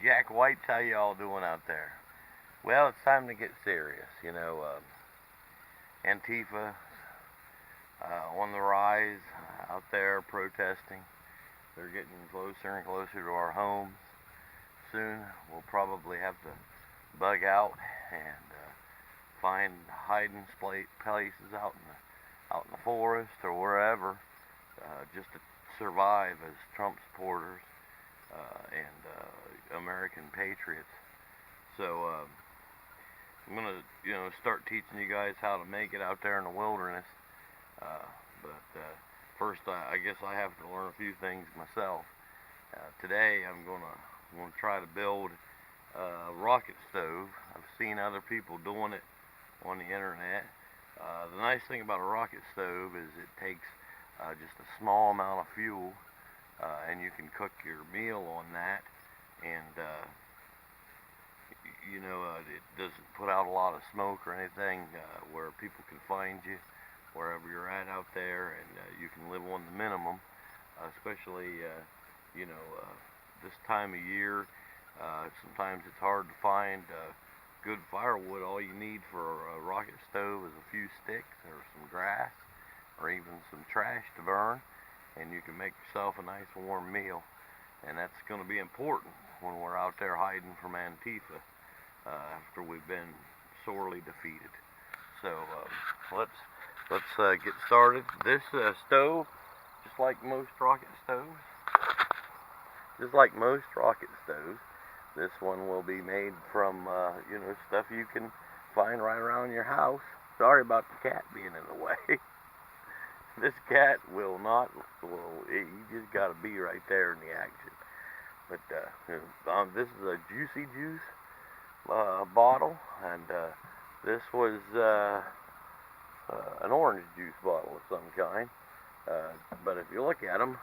Jack Whites, how y'all doing out there? Well, it's time to get serious. Antifa on the rise out there protesting. They're getting closer and closer to our homes. Soon we'll probably have to bug out and find hiding places out in the forest or wherever, just to survive as Trump supporters and American patriots. So I'm gonna, start teaching you guys how to make it out there in the wilderness. But first, I guess I have to learn a few things myself. Today, I'm gonna try to build a rocket stove. I've seen other people doing it on the internet. The nice thing about a rocket stove is it takes just a small amount of fuel, and you can cook your meal on that, and it doesn't put out a lot of smoke or anything, where people can find you wherever you're at out there, and you can live on the minimum, especially this time of year. Sometimes it's hard to find good firewood. All you need for a rocket stove is a few sticks or some grass or even some trash to burn, and you can make yourself a nice warm meal. And that's going to be important when we're out there hiding from Antifa after we've been sorely defeated. So let's get started. This stove, just like most rocket stoves, this one will be made from stuff you can find right around your house. Sorry about the cat being in the way. This cat will not. You just got to be right there in the action. But this is a Juicy Juice bottle, and this was an orange juice bottle of some kind. But if you look at them,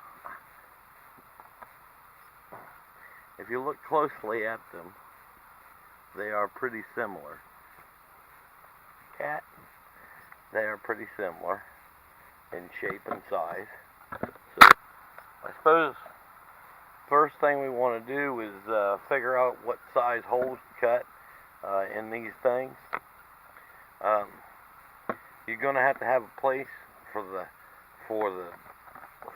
if you look closely at them, they are pretty similar. Cat, they are pretty similar in shape and size. So I suppose first thing we want to do is figure out what size holes to cut in these things. You're going to have a place for the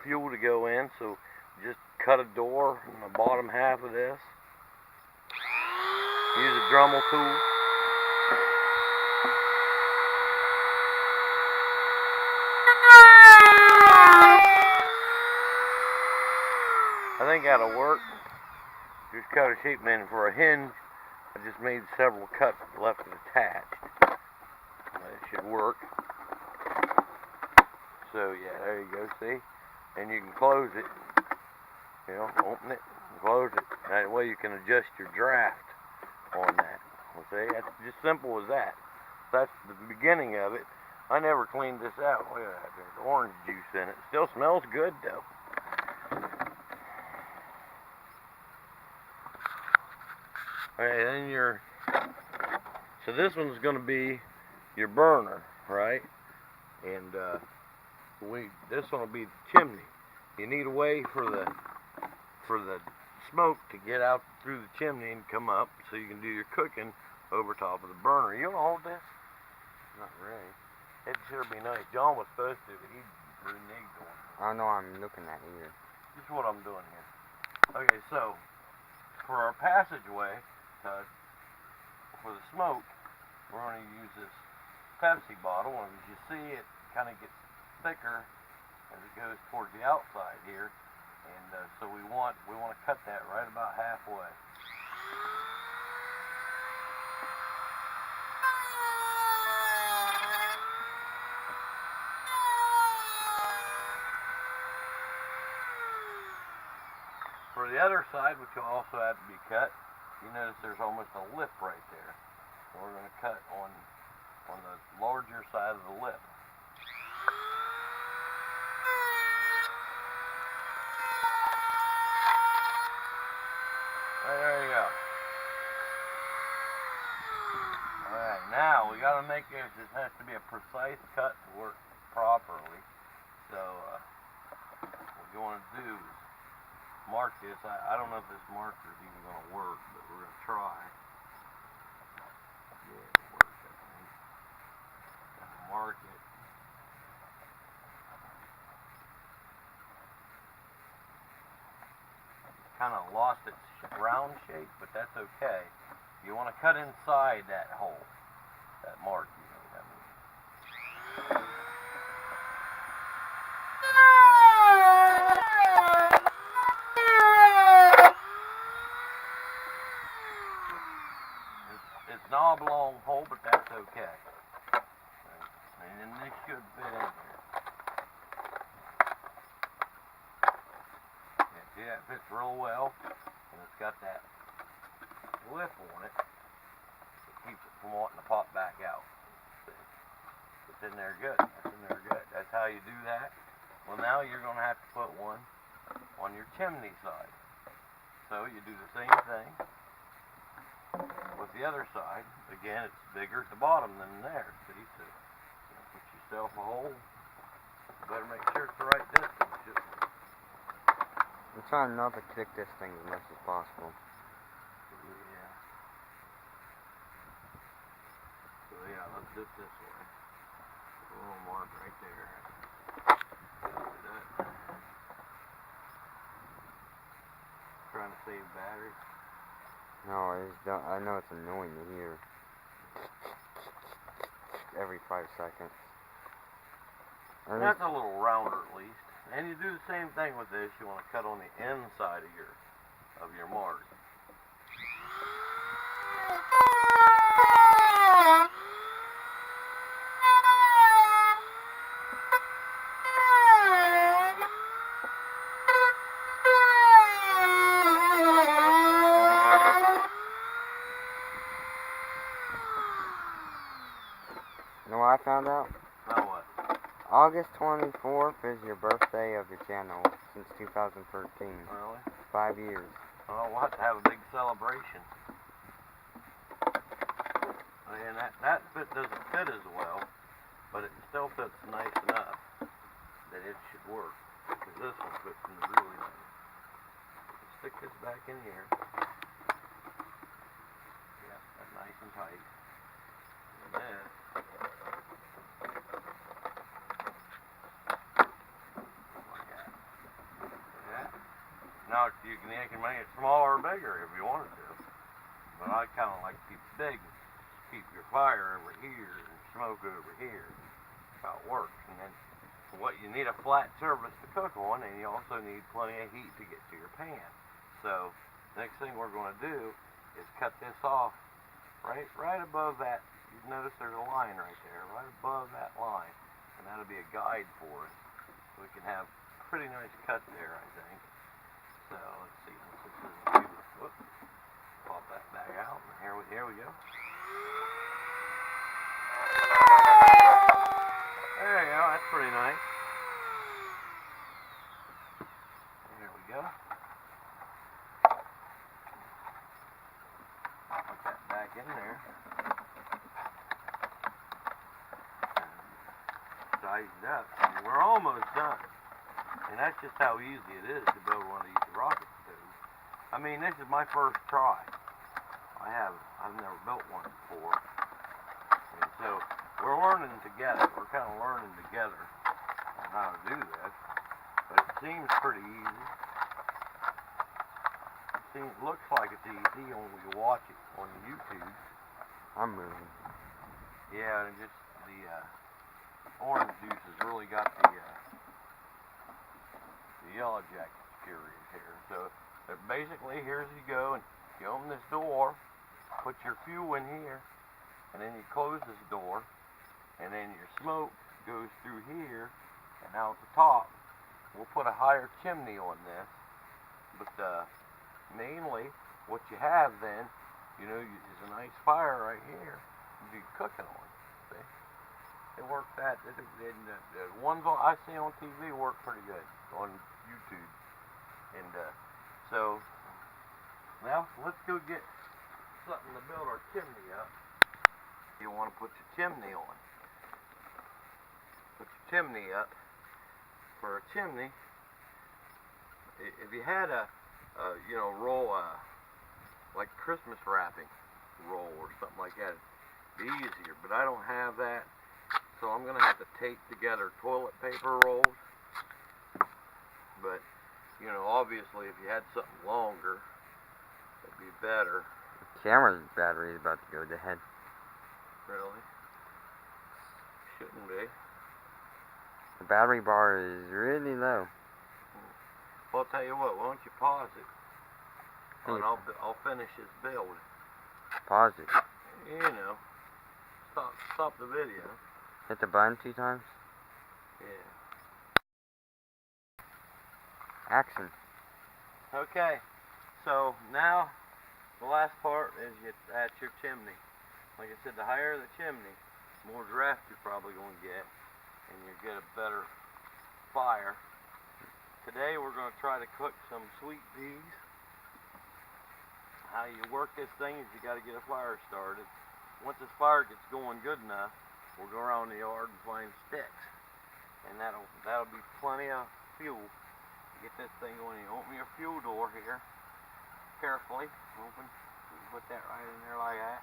fuel to go in, so just cut a door in the bottom half of this. Use a Dremel tool. I think that'll work. Just cut a shape, and then for a hinge, I just made several cuts, left it attached. It should work. So yeah, there you go, see? And you can close it. Open it and close it. That way you can adjust your draft on that. See, that's just simple as that. That's the beginning of it. I never cleaned this out. Look at that, there's orange juice in it. Still smells good though. Alright, then so this one's going to be your burner, right? And this one will be the chimney. You need a way for the smoke to get out through the chimney and come up, so you can do your cooking over top of the burner. You want to hold this? Not really. It'd sure be nice. John was supposed to, but he reneged on it. I don't know what I'm looking at either. This is what I'm doing here. Okay, so for our passageway, for the smoke, we're going to use this Pepsi bottle, and as you see, it kind of gets thicker as it goes towards the outside here, and so we want to cut that right about halfway. For the other side, which will also have to be cut, you notice there's almost a lip right there. So we're going to cut on the larger side of the lip. There you go. Alright, now we got to make this has to be a precise cut to work properly. So what you want to do is mark this. I don't know if this marker is even going to work, but kind of lost its round shape, but that's okay. You want to cut inside that hole, that mark, you know what I mean. It's an oblong hole, but that's okay. And then this should fit in here. See, that fits real well, and it's got that lip on it that keeps it from wanting to pop back out. See? It's in there good. That's in there good. That's how you do that. Well, now you're going to have to put one on your chimney side. So you do the same thing with the other side. Again, it's bigger at the bottom than there. See, so you put yourself a hole. You better make sure it's the right distance. I'm trying not to kick this thing as much as possible. Yeah. So yeah, let's do it this way. A little mark right there. Trying to save battery. No, I know it's annoying to hear. Every 5 seconds. That's a little rounder at least. And you do the same thing with this. You want to cut on the inside of your mark. You know what I found out? Now what? August 24th is your birthday of your channel since 2013. Really? 5 years. Oh, we'll have to have a big celebration. And that fit doesn't fit as well, but it still fits nice enough that it should work. Because this one fits in really nice. Stick this back in here. Yeah, that's nice and tight. And then now you can make it smaller or bigger if you wanted to. But I kind of like to keep it big. Keep your fire over here and smoke over here. That's how it works. And then you need a flat surface to cook on, and you also need plenty of heat to get to your pan. So next thing we're going to do is cut this off right above that. You notice there's a line right there, right above that line. And that'll be a guide for us. So we can have a pretty nice cut there, I think. So let's see. Whoop, pop that back out. And here we go. There you go. That's pretty nice. There we go. Put that back in there. Size it up. And we're almost done. And that's just how easy it is to build one of these rocket stoves. I mean, this is my first try. I've never built one before. And so we're learning together. We're kind of learning together on how to do this. But it seems pretty easy. It looks like it's easy when we watch it on YouTube. I'm moving. Yeah, and just the orange juice has really got the yellow jacket curious here. So basically, here's you go, and you open this door, put your fuel in here, and then you close this door, and then your smoke goes through here and out the top. We'll put a higher chimney on this, but mainly what you have then, is a nice fire right here to be cooking on. See? It works that. The ones I see on TV work pretty good on YouTube. And so now let's go get something to build our chimney up. You want to put your chimney on. Put your chimney up. For a chimney, if you had a roll, like Christmas wrapping roll or something like that, it'd be easier. But I don't have that, so I'm gonna have to tape together toilet paper rolls. But You know, obviously, if you had something longer, it'd be better. The camera's battery is about to go dead. Really? Shouldn't be. The battery bar is really low. Well, I'll tell you what, why don't you pause it? And I'll finish this build. Pause it. You know, stop the video. Hit the button 2 times. Yeah. Action. Okay, so now the last part is at your chimney. Like I said, the higher the chimney, the more draft you're probably going to get, and you get a better fire. Today we're going to try to cook some sweet peas. How you work this thing is you got to get a fire started. Once this fire gets going good enough, we'll go around the yard and find sticks, and that'll be plenty of fuel to get this thing going. You open your fuel door here carefully. Open. You put that right in there like that.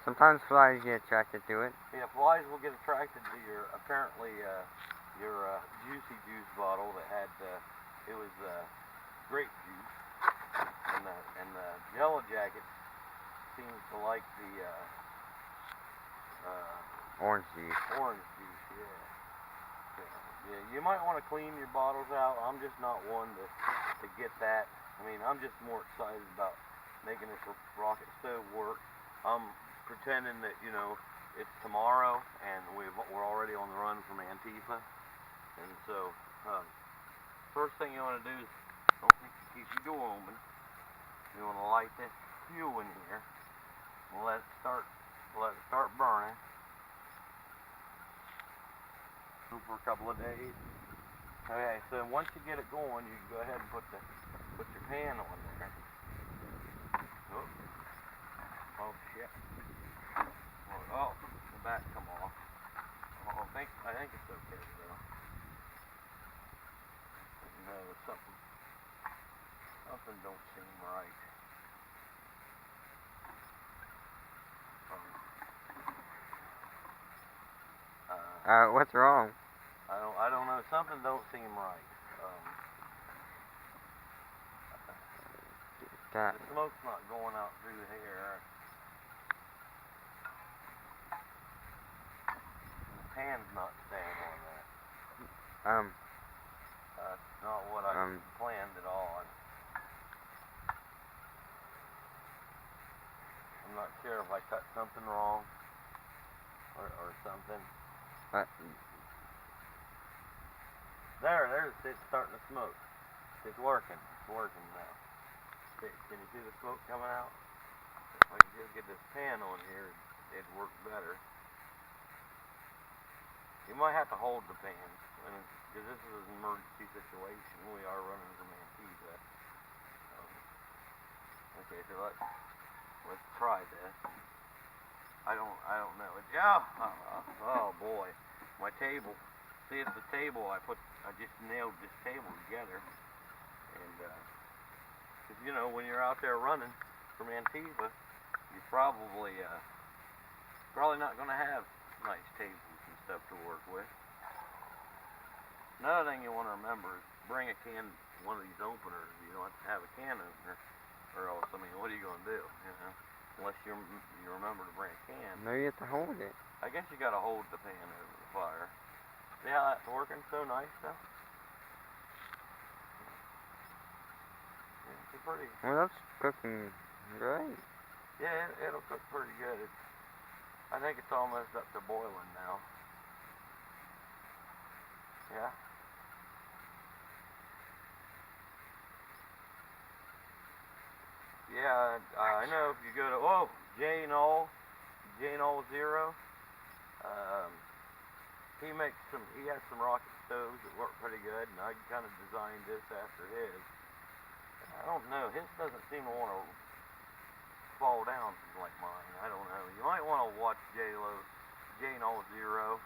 Sometimes flies get attracted to it. Yeah, flies will get attracted to your juicy juice bottle that had it was grape juice, and the yellow jacket seems to like the orange juice. Orange juice, yeah. Yeah, you might want to clean your bottles out. I'm just not one to get that. I mean, I'm just more excited about making this rocket stove work. I'm pretending that, you know, it's tomorrow and we're already on the run from Antifa. And so, first thing you want to do is don't keep your door open. You want to light this fuel in here and let it start burning for a couple of days. Okay, so once you get it going, you can go ahead and put your pan on there. Oh shit! Oh, the back come off. Oh, I think it's okay though. No, something don't seem right. What's wrong? I don't know. Something don't seem right. The smoke's not going out through here. The pan's not staying on that. That's not what I planned at all. I'm not sure if I cut something wrong or something. There's it's starting to smoke. It's working. It's working now. Can you see the smoke coming out? If I could just get this pan on here, it'd work better. You might have to hold the pan, because this is an emergency situation. We are running from Antifa. Okay, so let's try this. I don't know. Oh boy, my table. See, it's the table I just nailed this table together, and cause, you know, when you're out there running from Antifa, you're probably not going to have nice tables and stuff to work with. Another thing you want to remember is bring one of these openers. You don't have to have a can opener, or else, I mean, what are you going to do? You know, unless you remember to bring a can. No, you have to hold it. I guess you got to hold the pan over the fire. See how that's working so nice though? Yeah, it's pretty. Well, that's cooking great. Yeah, it'll cook pretty good. I think it's almost up to boiling now. Yeah. Yeah, I know if you go to J Knoll 0. He has some rocket stoves that work pretty good, and I kind of designed this after his. I don't know, his doesn't seem to want to fall down like mine. I don't know. You might want to watch J Knoll 0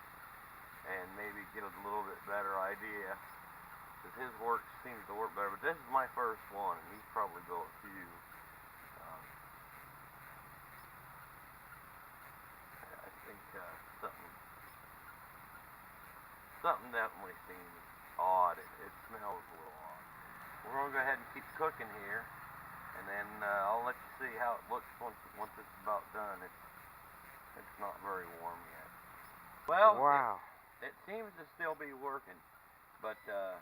and maybe get a little bit better idea, because his work seems to work better. But this is my first one, and he's probably built a few. I think something definitely seems odd. It smells a little odd. We're gonna go ahead and keep cooking here, and then I'll let you see how it looks once it's about done. It's not very warm yet. Well, Wow. it seems to still be working, but I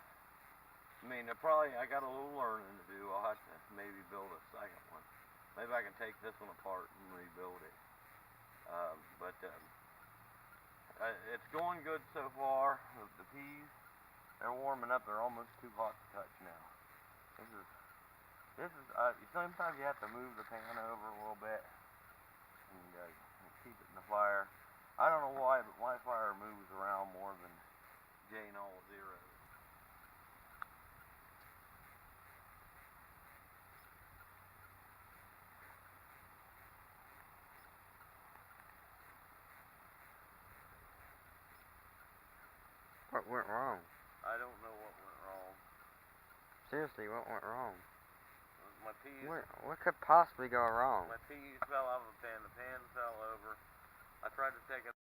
mean, I got a little learning to do. I'll have to maybe build a second one. Maybe I can take this one apart and rebuild it. It's going good so far. The peas, they're warming up. They're almost too hot to touch now. Sometimes you have to move the pan over a little bit and keep it in the fire. I don't know why, but my fire moves around more than J and all zeros. What went wrong? I don't know what went wrong. Seriously, what went wrong? My peas. What could possibly go wrong? My peas fell out of the pan. The pan fell over. I tried to take it